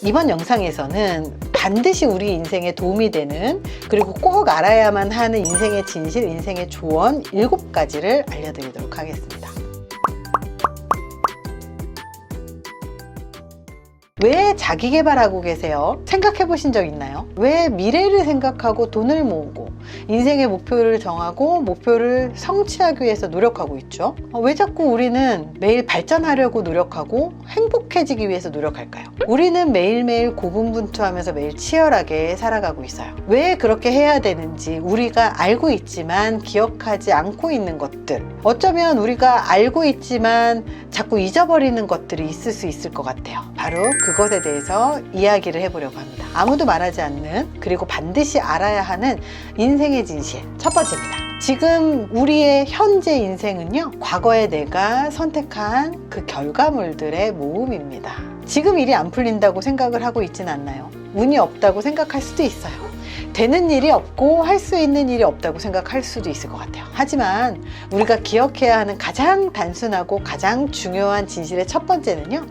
이번 영상에서는 반드시 우리 인생에 도움이 되는, 그리고 꼭 알아야만 하는 인생의 진실, 인생의 조언 7가지를 알려드리도록 하겠습니다. 왜 자기 개발하고 계세요? 생각해 보신 적 있나요? 왜 미래를 생각하고 돈을 모으고 인생의 목표를 정하고 목표를 성취하기 위해서 노력하고 있죠? 왜 자꾸 우리는 매일 발전하려고 노력하고 행복해지기 위해서 노력할까요? 우리는 매일매일 고군분투하면서 매일 치열하게 살아가고 있어요. 왜 그렇게 해야 되는지 우리가 알고 있지만 기억하지 않고 있는 것들, 어쩌면 우리가 알고 있지만 자꾸 잊어버리는 것들이 있을 수 있을 것 같아요. 바로 그것에 대해서 이야기를 해보려고 합니다. 아무도 말하지 않는, 그리고 반드시 알아야 하는 인생의 진실 첫 번째입니다. 지금 우리의 현재 인생은요, 과거에 내가 선택한 그 결과물들의 모음입니다. 지금 일이 안 풀린다고 생각을 하고 있진 않나요? 운이 없다고 생각할 수도 있어요. 되는 일이 없고 할 수 있는 일이 없다고 생각할 수도 있을 것 같아요. 하지만 우리가 기억해야 하는 가장 단순하고 가장 중요한 진실의 첫 번째는요,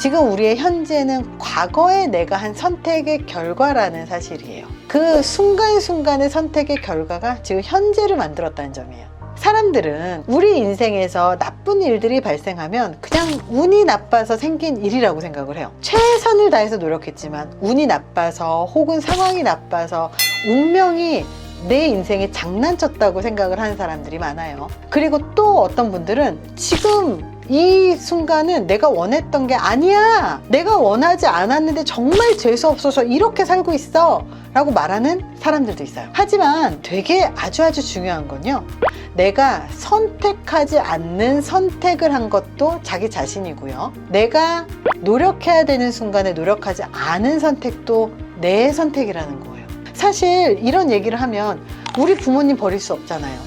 지금 우리의 현재는 과거에 내가 한 선택의 결과라는 사실이에요. 그 순간순간의 선택의 결과가 지금 현재를 만들었다는 점이에요. 사람들은 우리 인생에서 나쁜 일들이 발생하면 그냥 운이 나빠서 생긴 일이라고 생각을 해요. 최선을 다해서 노력했지만 운이 나빠서, 혹은 상황이 나빠서, 운명이 내 인생에 장난쳤다고 생각을 하는 사람들이 많아요. 그리고 또 어떤 분들은 지금 이 순간은 내가 원했던 게 아니야, 내가 원하지 않았는데 정말 재수없어서 이렇게 살고 있어 라고 말하는 사람들도 있어요. 하지만 되게 아주 중요한 건요, 내가 선택하지 않는 선택을 한 것도 자기 자신이고요, 내가 노력해야 되는 순간에 노력하지 않은 선택도 내 선택이라는 거예요. 사실 이런 얘기를 하면 우리 부모님 버릴 수 없잖아요,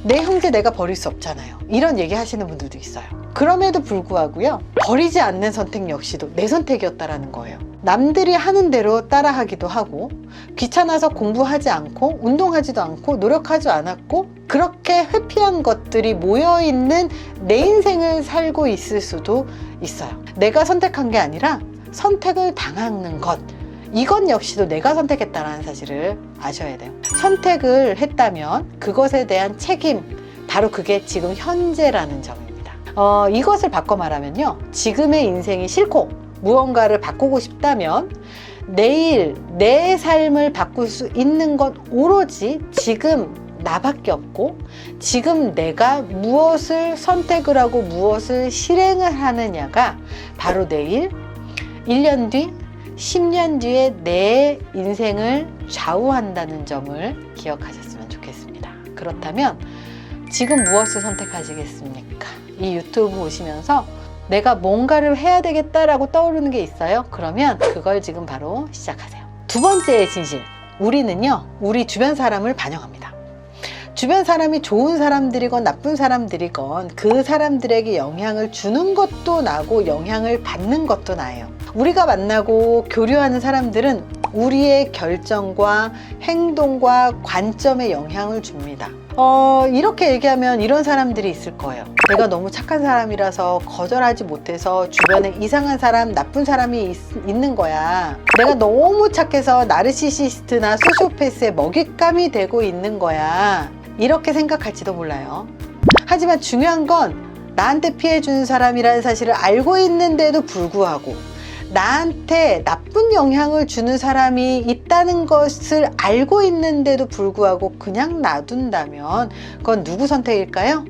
내 형제 내가 버릴 수 없잖아요, 이런 얘기 하시는 분들도 있어요. 그럼에도 불구하고요, 버리지 않는 선택 역시도 내 선택이었다라는 거예요. 남들이 하는 대로 따라하기도 하고, 귀찮아서 공부하지 않고 운동하지도 않고 노력하지 않았고, 그렇게 회피한 것들이 모여있는 내 인생을 살고 있을 수도 있어요. 내가 선택한 게 아니라 선택을 당하는 것, 이건 역시도 내가 선택했다는 사실을 아셔야 돼요. 선택을 했다면 그것에 대한 책임, 바로 그게 지금 현재라는 점입니다. 이것을 바꿔 말하면요, 지금의 인생이 싫고 무언가를 바꾸고 싶다면 내일 내 삶을 바꿀 수 있는 것 오로지 지금 나밖에 없고, 지금 내가 무엇을 선택을 하고 무엇을 실행을 하느냐가 바로 내일, 1년 뒤, 10년 뒤에 내 인생을 좌우한다는 점을 기억하셨으면 좋겠습니다. 그렇다면 지금 무엇을 선택하시겠습니까? 이 유튜브 보시면서 내가 뭔가를 해야 되겠다라고 떠오르는 게 있어요? 그러면 그걸 지금 바로 시작하세요. 두 번째의 진실, 우리는요, 우리 주변 사람을 반영합니다. 주변 사람이 좋은 사람들이건 나쁜 사람들이건 그 사람들에게 영향을 주는 것도 나고 영향을 받는 것도 나예요. 우리가 만나고 교류하는 사람들은 우리의 결정과 행동과 관점에 영향을 줍니다. 이렇게 얘기하면 이런 사람들이 있을 거예요. 내가 너무 착한 사람이라서 거절하지 못해서 주변에 이상한 사람, 나쁜 사람이 있는 거야. 내가 너무 착해서 나르시시스트나 소시오패스의 먹잇감이 되고 있는 거야. 이렇게 생각할지도 몰라요. 하지만 중요한 건 나한테 피해주는 사람이라는 사실을 알고 있는데도 불구하고, 나한테 나쁜 영향을 주는 사람이 있다는 것을 알고 있는데도 불구하고 그냥 놔둔다면 그건 누구 선택일까요?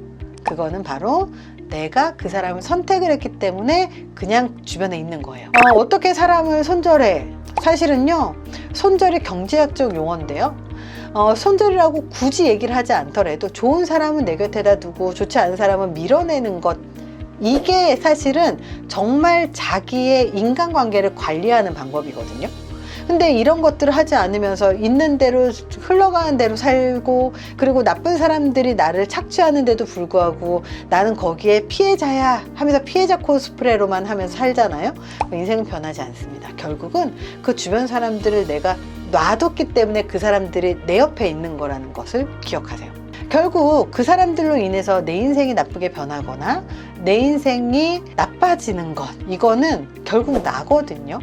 그거는 바로 내가 그 사람을 선택을 했기 때문에 그냥 주변에 있는 거예요. 어떻게 사람을 손절해? 사실은요, 손절이 경제학적 용어인데요, 손절이라고 굳이 얘기를 하지 않더라도 좋은 사람은 내 곁에다 두고 좋지 않은 사람은 밀어내는 것, 이게 사실은 정말 자기의 인간관계를 관리하는 방법이거든요. 근데 이런 것들을 하지 않으면서 있는 대로 흘러가는 대로 살고, 그리고 나쁜 사람들이 나를 착취하는데도 불구하고 나는 거기에 피해자야 하면서 피해자 코스프레로만 하면서 살잖아요. 인생은 변하지 않습니다. 결국은 그 주변 사람들을 내가 놔뒀기 때문에 그 사람들이 내 옆에 있는 거라는 것을 기억하세요. 결국 그 사람들로 인해서 내 인생이 나쁘게 변하거나 내 인생이 나빠지는 것, 이거는 결국 나거든요.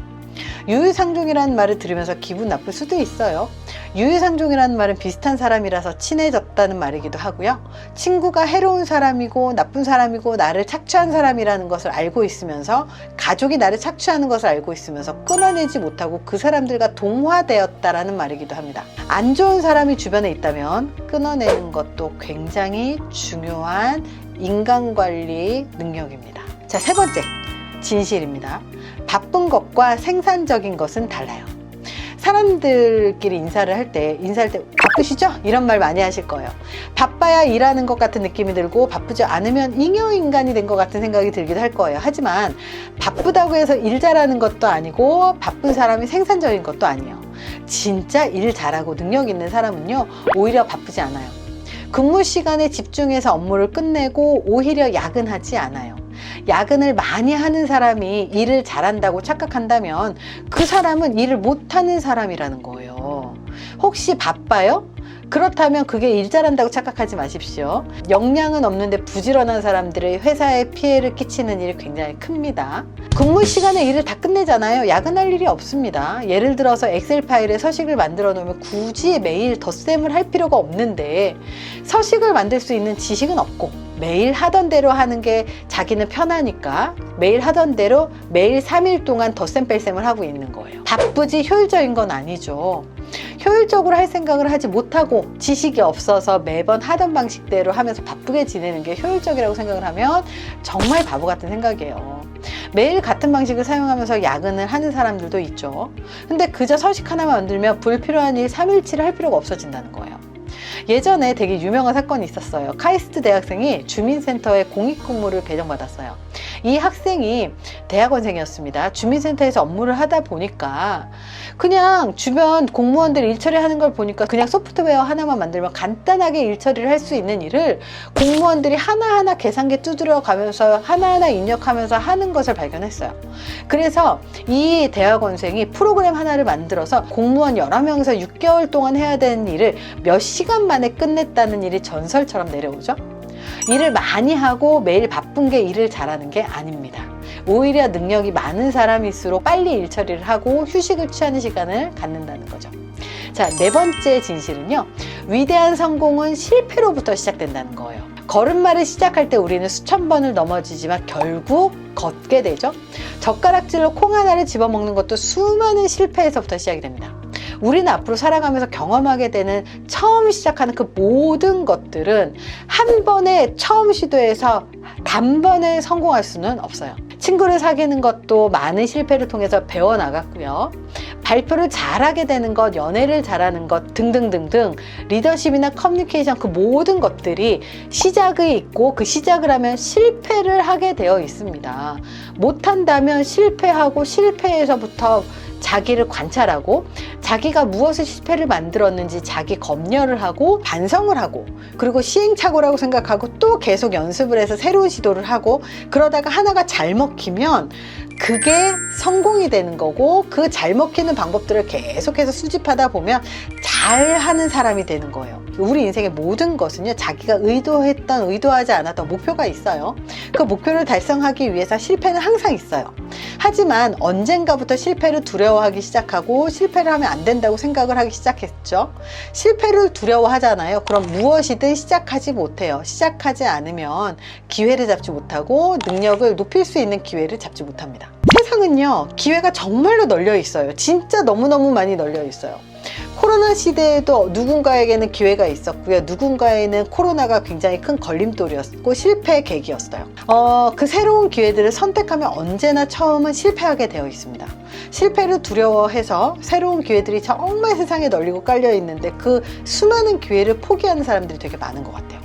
유유상종이라는 말을 들으면서 기분 나쁠 수도 있어요. 유유상종이라는 말은 비슷한 사람이라서 친해졌다는 말이기도 하고요. 친구가 해로운 사람이고 나쁜 사람이고 나를 착취한 사람이라는 것을 알고 있으면서, 가족이 나를 착취하는 것을 알고 있으면서 끊어내지 못하고 그 사람들과 동화되었다라는 말이기도 합니다. 안 좋은 사람이 주변에 있다면 끊어내는 것도 굉장히 중요한 인간관리 능력입니다. 자, 세 번째 진실입니다. 바쁜 것과 생산적인 것은 달라요. 사람들끼리 인사를 할 때 바쁘시죠? 이런 말 많이 하실 거예요. 바빠야 일하는 것 같은 느낌이 들고 바쁘지 않으면 잉여인간이 된 것 같은 생각이 들기도 할 거예요. 하지만 바쁘다고 해서 일 잘하는 것도 아니고 바쁜 사람이 생산적인 것도 아니에요. 진짜 일 잘하고 능력 있는 사람은요, 오히려 바쁘지 않아요. 근무 시간에 집중해서 업무를 끝내고 오히려 야근하지 않아요. 야근을 많이 하는 사람이 일을 잘한다고 착각한다면 그 사람은 일을 못하는 사람이라는 거예요. 혹시 바빠요? 그렇다면 그게 일 잘한다고 착각하지 마십시오. 역량은 없는데 부지런한 사람들이 회사에 피해를 끼치는 일이 굉장히 큽니다. 근무 시간에 일을 다 끝내잖아요. 야근할 일이 없습니다. 예를 들어서 엑셀 파일에 서식을 만들어 놓으면 굳이 매일 덧셈을 할 필요가 없는데, 서식을 만들 수 있는 지식은 없고 매일 하던 대로 하는 게 자기는 편하니까 매일 하던 대로 매일 3일 동안 덧셈 뺄셈을 하고 있는 거예요. 바쁘지 효율적인 건 아니죠. 효율적으로 할 생각을 하지 못하고 지식이 없어서 매번 하던 방식대로 하면서 바쁘게 지내는 게 효율적이라고 생각을 하면 정말 바보 같은 생각이에요. 매일 같은 방식을 사용하면서 야근을 하는 사람들도 있죠. 근데 그저 서식 하나만 만들면 불필요한 일 3일치를 할 필요가 없어진다는 거예요. 예전에 되게 유명한 사건이 있었어요. 카이스트 대학생이 주민센터에 공익근무를 배정받았어요. 이 학생이 대학원생이었습니다. 주민센터에서 업무를 하다 보니까 그냥 주변 공무원들이 일 처리하는 걸 보니까 그냥 소프트웨어 하나만 만들면 간단하게 일 처리를 할 수 있는 일을 공무원들이 하나하나 계산기 두드려 가면서 하나하나 입력하면서 하는 것을 발견했어요. 그래서 이 대학원생이 프로그램 하나를 만들어서 공무원 여러 명에서 6개월 동안 해야 되는 일을 몇 시간 만에 끝냈다는 일이 전설처럼 내려오죠. 일을 많이 하고 매일 바쁜 게 일을 잘하는 게 아닙니다. 오히려 능력이 많은 사람일수록 빨리 일 처리를 하고 휴식을 취하는 시간을 갖는다는 거죠. 자, 네 번째 진실은요, 위대한 성공은 실패로부터 시작된다는 거예요. 걸음마를 시작할 때 우리는 수천 번을 넘어지지만 결국 걷게 되죠. 젓가락질로 콩 하나를 집어먹는 것도 수많은 실패에서부터 시작이 됩니다. 우리는 앞으로 살아가면서 경험하게 되는 처음 시작하는 그 모든 것들은 한 번에 처음 시도해서 단번에 성공할 수는 없어요. 친구를 사귀는 것도 많은 실패를 통해서 배워나갔고요. 발표를 잘하게 되는 것, 연애를 잘하는 것 등등등등, 리더십이나 커뮤니케이션, 그 모든 것들이 시작이 있고 그 시작을 하면 실패를 하게 되어 있습니다. 못한다면 실패하고 실패에서부터 자기를 관찰하고 자기가 무엇을 실패를 만들었는지 자기 검열을 하고 반성을 하고, 그리고 시행착오라고 생각하고 또 계속 연습을 해서 새로운 시도를 하고, 그러다가 하나가 잘 먹히면 그게 성공이 되는 거고, 그 잘 먹히는 방법들을 계속해서 수집하다 보면 잘하는 사람이 되는 거예요. 우리 인생의 모든 것은요, 자기가 의도했던 의도하지 않았던 목표가 있어요. 그 목표를 달성하기 위해서 실패는 항상 있어요. 하지만 언젠가부터 실패를 두려워하기 시작하고 실패를 하면 안 된다고 생각을 하기 시작했죠. 실패를 두려워하잖아요. 그럼 무엇이든 시작하지 못해요. 시작하지 않으면 기회를 잡지 못하고 능력을 높일 수 있는 기회를 잡지 못합니다. 세상은요, 기회가 정말로 널려 있어요. 진짜 너무너무 많이 널려 있어요. 코로나 시대에도 누군가에게는 기회가 있었고요. 누군가에는 코로나가 굉장히 큰 걸림돌이었고 실패의 계기였어요. 그 새로운 기회들을 선택하면 언제나 처음은 실패하게 되어 있습니다. 실패를 두려워해서 새로운 기회들이 정말 세상에 널리고 깔려 있는데 그 수많은 기회를 포기하는 사람들이 되게 많은 것 같아요.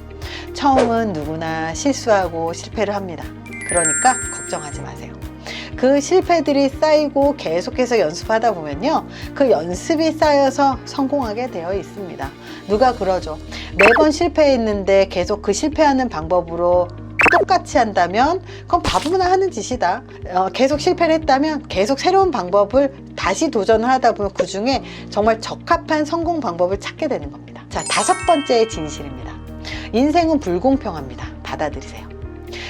처음은 누구나 실수하고 실패를 합니다. 그러니까 걱정하지 마세요. 그 실패들이 쌓이고 계속해서 연습하다 보면요, 그 연습이 쌓여서 성공하게 되어 있습니다. 누가 그러죠. 매번 실패했는데 계속 그 실패하는 방법으로 똑같이 한다면 그건 바보나 하는 짓이다. 계속 실패를 했다면 계속 새로운 방법을 다시 도전을 하다 보면 그 중에 정말 적합한 성공 방법을 찾게 되는 겁니다. 자, 다섯 번째 진실입니다. 인생은 불공평합니다. 받아들이세요.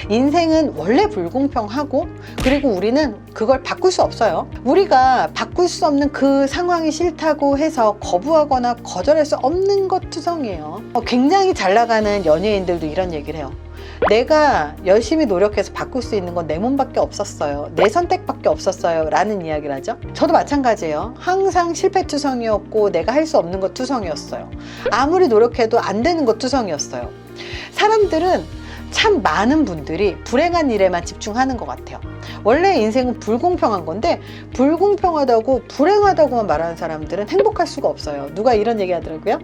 인생은 원래 불공평하고, 그리고 우리는 그걸 바꿀 수 없어요. 우리가 바꿀 수 없는 그 상황이 싫다고 해서 거부하거나 거절할 수 없는 것 투성이에요. 굉장히 잘 나가는 연예인들도 이런 얘기를 해요. 내가 열심히 노력해서 바꿀 수 있는 건 내 몸밖에 없었어요. 내 선택밖에 없었어요. 라는 이야기를 하죠. 저도 마찬가지예요. 항상 실패투성이었고 내가 할 수 없는 것 투성이었어요. 아무리 노력해도 안 되는 것 투성이었어요. 사람들은 참 많은 분들이 불행한 일에만 집중하는 것 같아요. 원래 인생은 불공평한 건데 불공평하다고 불행하다고만 말하는 사람들은 행복할 수가 없어요. 누가 이런 얘기 하더라고요.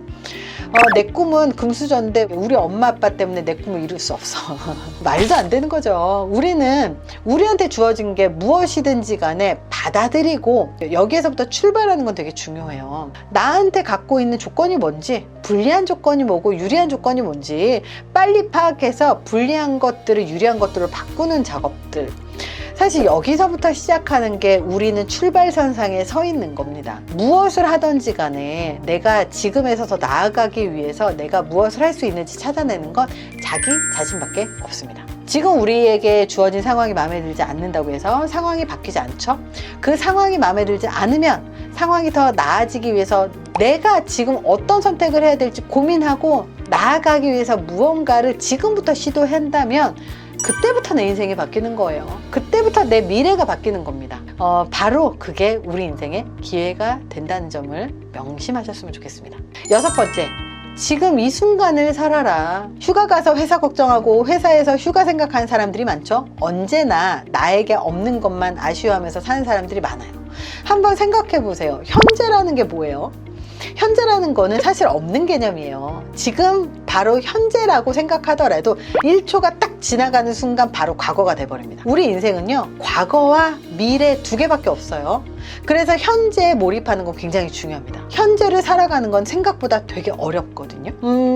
내 꿈은 금수저인데 우리 엄마 아빠 때문에 내 꿈을 이룰 수 없어. 말도 안 되는 거죠. 우리는 우리한테 주어진 게 무엇이든지 간에 받아들이고 여기에서부터 출발하는 건 되게 중요해요. 나한테 갖고 있는 조건이 뭔지, 불리한 조건이 뭐고 유리한 조건이 뭔지 빨리 파악해서 불리한 것들을 유리한 것들을 바꾸는 작업들. 사실 여기서부터 시작하는 게 우리는 출발선상에 서 있는 겁니다. 무엇을 하든지 간에 내가 지금에서 더 나아가기 위해서 내가 무엇을 할 수 있는지 찾아내는 건 자기 자신밖에 없습니다. 지금 우리에게 주어진 상황이 마음에 들지 않는다고 해서 상황이 바뀌지 않죠? 그 상황이 마음에 들지 않으면 상황이 더 나아지기 위해서 내가 지금 어떤 선택을 해야 될지 고민하고 나아가기 위해서 무언가를 지금부터 시도한다면 그때부터 내 인생이 바뀌는 거예요. 그때부터 내 미래가 바뀌는 겁니다. 바로 그게 우리 인생의 기회가 된다는 점을 명심하셨으면 좋겠습니다. 6번째, 지금 이 순간을 살아라. 휴가 가서 회사 걱정하고 회사에서 휴가 생각하는 사람들이 많죠. 언제나 나에게 없는 것만 아쉬워하면서 사는 사람들이 많아요. 한번 생각해 보세요. 현재라는 게 뭐예요? 현재라는 거는 사실 없는 개념이에요. 지금 바로 현재라고 생각하더라도 1초가 딱 지나가는 순간 바로 과거가 돼버립니다. 우리 인생은요, 과거와 미래 두 개밖에 없어요. 그래서 현재에 몰입하는 건 굉장히 중요합니다. 현재를 살아가는 건 생각보다 되게 어렵거든요.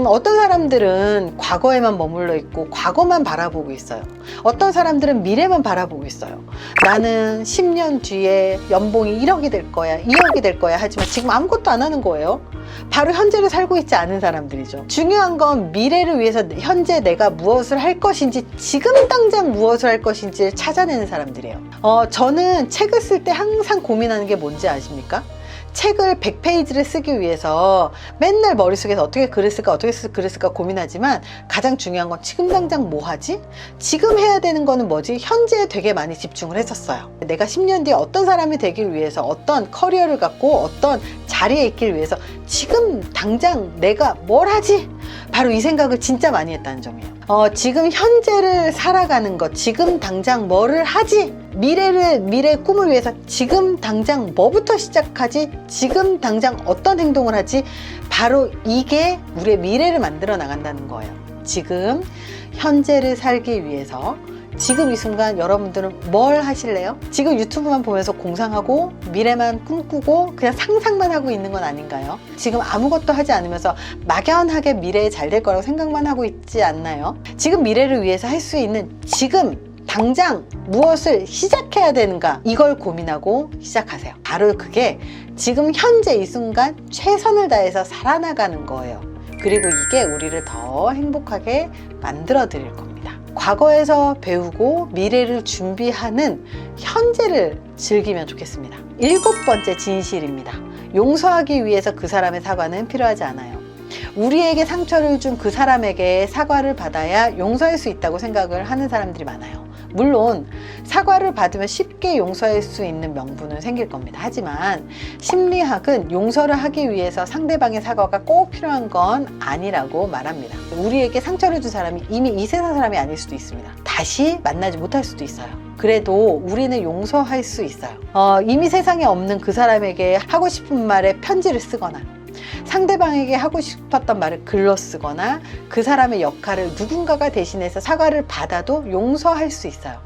어떤 사람들은 과거에만 머물러 있고 과거만 바라보고 있어요. 어떤 사람들은 미래만 바라보고 있어요. 나는 10년 뒤에 연봉이 1억이 될 거야, 2억이 될 거야 하지만 지금 아무것도 안 하는 거예요. 바로 현재를 살고 있지 않은 사람들이죠. 중요한 건 미래를 위해서 현재 내가 무엇을 할 것인지, 지금 당장 무엇을 할 것인지를 찾아내는 사람들이에요. 저는 책을 쓸 때 항상 고민하는 게 뭔지 아십니까? 책을 100페이지를 쓰기 위해서 맨날 머릿속에서 어떻게 글을 쓸까 글을 쓸까 고민하지만 가장 중요한 건 지금 당장 뭐 하지? 지금 해야 되는 거는 뭐지? 현재에 되게 많이 집중을 했었어요. 내가 10년 뒤에 어떤 사람이 되기 위해서, 어떤 커리어를 갖고 어떤 자리에 있길 위해서 지금 당장 내가 뭘 하지? 바로 이 생각을 진짜 많이 했다는 점이에요. 지금 현재를 살아가는 것, 지금 당장 뭐를 하지? 미래의 꿈을 위해서 지금 당장 뭐부터 시작하지? 지금 당장 어떤 행동을 하지? 바로 이게 우리의 미래를 만들어 나간다는 거예요. 지금 현재를 살기 위해서 지금 이 순간 여러분들은 뭘 하실래요? 지금 유튜브만 보면서 공상하고 미래만 꿈꾸고 그냥 상상만 하고 있는 건 아닌가요? 지금 아무것도 하지 않으면서 막연하게 미래에 잘 될 거라고 생각만 하고 있지 않나요? 지금 미래를 위해서 할 수 있는 지금 당장 무엇을 시작해야 되는가, 이걸 고민하고 시작하세요. 바로 그게 지금 현재 이 순간 최선을 다해서 살아나가는 거예요. 그리고 이게 우리를 더 행복하게 만들어 드릴 겁니다. 과거에서 배우고 미래를 준비하는 현재를 즐기면 좋겠습니다. 7번째 진실입니다. 용서하기 위해서 그 사람의 사과는 필요하지 않아요. 우리에게 상처를 준 그 사람에게 사과를 받아야 용서할 수 있다고 생각을 하는 사람들이 많아요. 물론 사과를 받으면 쉽게 용서할 수 있는 명분은 생길 겁니다. 하지만 심리학은 용서를 하기 위해서 상대방의 사과가 꼭 필요한 건 아니라고 말합니다. 우리에게 상처를 준 사람이 이미 이 세상 사람이 아닐 수도 있습니다. 다시 만나지 못할 수도 있어요. 그래도 우리는 용서할 수 있어요. 이미 세상에 없는 그 사람에게 하고 싶은 말에 편지를 쓰거나, 상대방에게 하고 싶었던 말을 글로 쓰거나 그 사람의 역할을 누군가가 대신해서 사과를 받아도 용서할 수 있어요.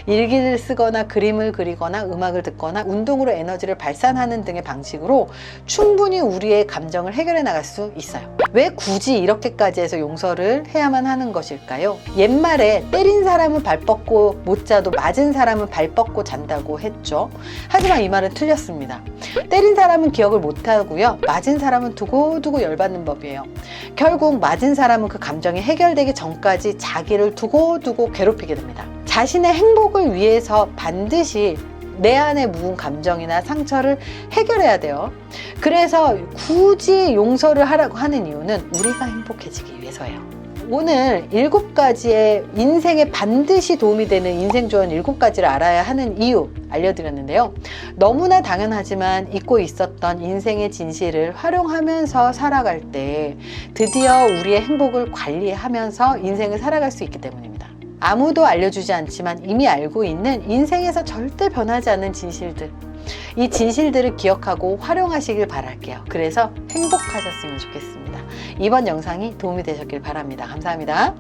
일기를 쓰거나 그림을 그리거나 음악을 듣거나 운동으로 에너지를 발산하는 등의 방식으로 충분히 우리의 감정을 해결해 나갈 수 있어요. 왜 굳이 이렇게까지 해서 용서를 해야만 하는 것일까요? 옛말에 때린 사람은 발 뻗고 못 자도 맞은 사람은 발 뻗고 잔다고 했죠. 하지만 이 말은 틀렸습니다. 때린 사람은 기억을 못 하고요. 맞은 사람은 두고두고 열받는 법이에요. 결국 맞은 사람은 그 감정이 해결되기 전까지 자기를 두고두고 괴롭히게 됩니다. 자신의 행복을 위해서 반드시 내 안에 묵은 감정이나 상처를 해결해야 돼요. 그래서 굳이 용서를 하라고 하는 이유는 우리가 행복해지기 위해서예요. 오늘 7가지의 인생에 반드시 도움이 되는 인생 조언 7가지를 알아야 하는 이유 알려드렸는데요. 너무나 당연하지만 잊고 있었던 인생의 진실을 활용하면서 살아갈 때 드디어 우리의 행복을 관리하면서 인생을 살아갈 수 있기 때문입니다. 아무도 알려주지 않지만 이미 알고 있는 인생에서 절대 변하지 않는 진실들, 이 진실들을 기억하고 활용하시길 바랄게요. 그래서 행복하셨으면 좋겠습니다. 이번 영상이 도움이 되셨길 바랍니다. 감사합니다.